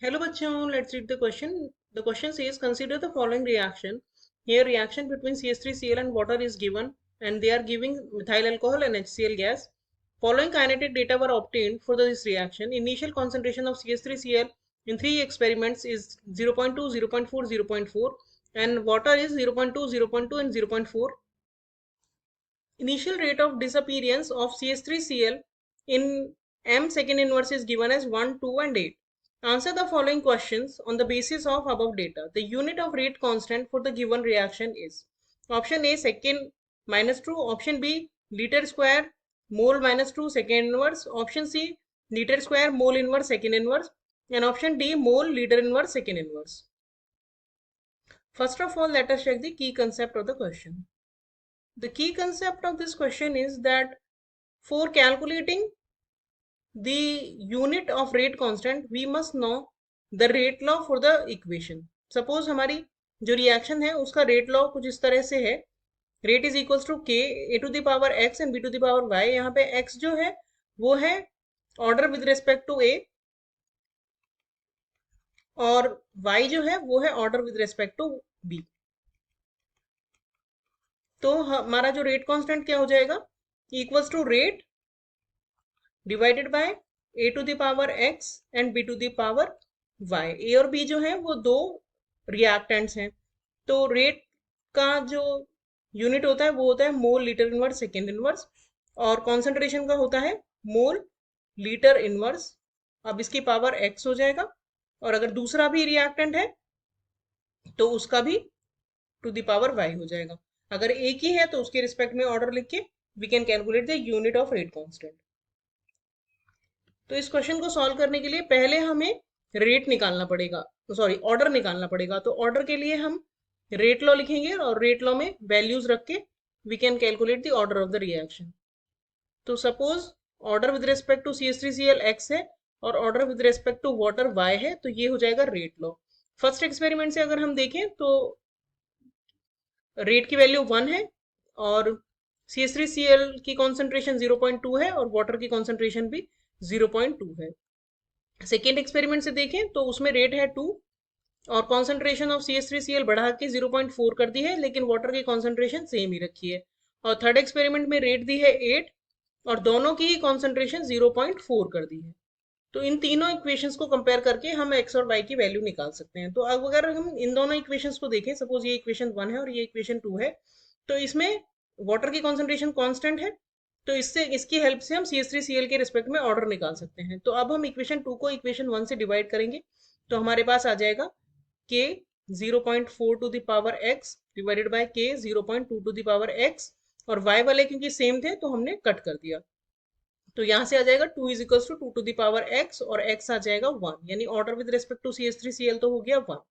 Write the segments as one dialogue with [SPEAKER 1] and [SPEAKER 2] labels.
[SPEAKER 1] Hello bachon, let's read the question. The question says consider the following reaction. Here reaction between CH3Cl and water is given and they are giving methyl alcohol and HCl gas. Following kinetic data were obtained for this reaction. Initial concentration of CH3Cl in 3 experiments is 0.2, 0.4, 0.4 and water is 0.2, 0.2 and 0.4. Initial rate of disappearance of CH3Cl in m second inverse is given as 1, 2 and 8. Answer the following questions on the basis of above data. The unit of rate constant for the given reaction is option A second minus 2, option B liter square mole minus 2 second inverse, option C liter square mole inverse second inverse and option D mole liter inverse second inverse. First of all, let us check the key concept of the question. The key concept of this question is that for calculating the unit of rate constant we must know the rate law for the equation. Suppose हमारी जो reaction है उसका rate law कुछ इस तरह से है, rate is equals to K A to the power X and B to the power Y. यहाँ पे एक्स जो है वो है order with respect to A और वाई जो है वो है order with respect to B. तो हमारा जो रेट कांस्टेंट क्या हो जाएगा, equals to rate divided by A to the power X and B to the power Y. A और बी जो है वो दो रिएक्टेंट्स हैं. तो रेट का जो यूनिट होता है वो होता है mole litre inverse second inverse और कॉन्सेंट्रेशन का होता है मोल लीटर इनवर्स. अब इसकी पावर एक्स हो जाएगा और अगर दूसरा भी रिएक्टेंट है तो उसका भी टू द पावर वाई हो जाएगा. अगर एक ही है तो उसके रिस्पेक्ट में ऑर्डर लिख के we can calculate the unit of rate constant. तो इस क्वेश्चन को सॉल्व करने के लिए पहले हमें रेट निकालना पड़ेगा, सॉरी ऑर्डर निकालना पड़ेगा. तो ऑर्डर के लिए हम रेट लॉ लिखेंगे और रेट लॉ में वैल्यूज रख के we can calculate the order of the reaction. तो suppose order with respect to CH3Cl x है और order with respect to water y है, तो ये हो जाएगा रेट लॉ. फर्स्ट एक्सपेरिमेंट से अगर हम देखें तो रेट की वैल्यू 1 है और CH3Cl की कॉन्सेंट्रेशन 0.2 है और वाटर की कॉन्सेंट्रेशन भी 0.2 है. सेकेंड एक्सपेरिमेंट से देखें तो उसमें रेट है 2 और कॉन्सेंट्रेशन ऑफ CH3Cl बढ़ा के 0.4 कर दी है लेकिन वाटर की कॉन्सेंट्रेशन सेम ही रखी है. और थर्ड एक्सपेरिमेंट में रेट दी है 8 और दोनों की ही कॉन्सेंट्रेशन 0.4 कर दी है. तो इन तीनों इक्वेशंस को कंपेयर करके हम एक्स और वाई की वैल्यू निकाल सकते हैं. तो अब अगर हम इन दोनों इक्वेशंस को देखें, सपोज ये इक्वेशन 1 है और ये इक्वेशन 2 है, तो इसमें वाटर की कॉन्सेंट्रेशन कांस्टेंट है तो इससे इसकी हेल्प से हम CH3Cl के रिस्पेक्ट में ऑर्डर निकाल सकते हैं. तो अब हम इक्वेशन 2 को इक्वेशन 1 से डिवाइड करेंगे तो हमारे पास आ जाएगा k 0.4 to the power x divided by k 0.2 to the power x और y वाले क्योंकि सेम थे तो हमने कट कर दिया. तो यहां से आ जाएगा 2 is equals to 2 to the power x और x आ जाएगा 1, यानी order with respect to CH3Cl तो हो गया 1.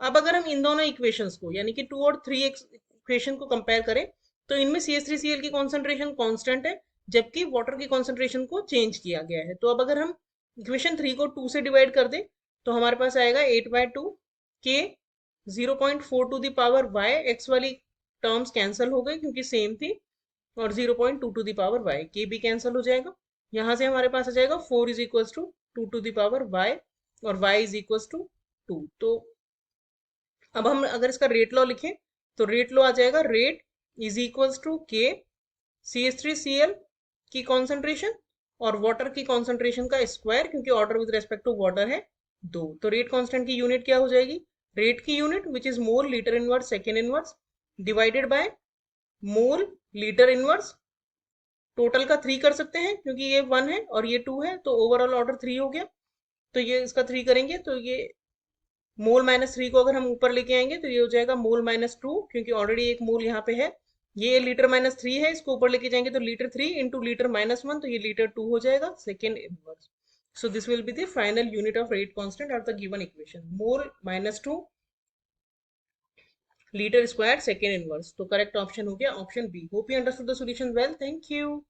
[SPEAKER 1] अब अगर हम इन दोनों इक्वेशंस को यानी कि 2 और 3 इक्वेशन को कंपेयर करें तो इनमें CH3Cl की कॉन्सेंट्रेशन कांस्टेंट है जबकि वाटर की कॉन्सेंट्रेशन को चेंज किया गया है. तो अब अगर हम इक्वेशन 3 को 2 से डिवाइड कर दें तो हमारे पास आएगा 8/2 के 0.4 to the power y. x वाली टर्म्स कैंसिल हो गई क्योंकि सेम थी और 0.2 टू द पावर y के भी कैंसिल हो जाएगा. यहां से हमारे पास आ जाएगा 4 is equals to 2 to the power y और y इज इक्वल्स टू 2. तो अब हम अगर इसका रेट लॉ लिखें तो रेट लॉ आ जाएगा रेट इज इक्वल्स टू के CH3Cl की कॉन्सेंट्रेशन और वाटर की कॉन्सेंट्रेशन का स्क्वायर क्योंकि order with respect to water है 2. तो रेट कांस्टेंट की यूनिट क्या हो जाएगी, रेट की unit which is mole litre inverse second inverse divided by mole litre inverse. Total का 3 कर सकते हैं क्योंकि ये 1 है और ये 2 है तो ओवरऑल ऑर्डर 3 हो गया. तो ये इसका 3 करेंगे तो ये मोल माइनस 3 को अगर हम ऊपर लेके आएंगे तो ये हो जाएगा मोल माइनस 2 क्योंकि ऑलरेडी एक मोल यहाँ पे है. ये लीटर माइनस 3 है, इसको ऊपर लेके जाएंगे तो लीटर 3 इंटू लीटर माइनस 1 तो ये लीटर 2 हो जाएगा second inverse. So this will be the final unit of rate constant of the given equation, mole minus 2 litre square second inverse. तो करेक्ट ऑप्शन हो गया option B. Hope you understood the solution well. Thank you.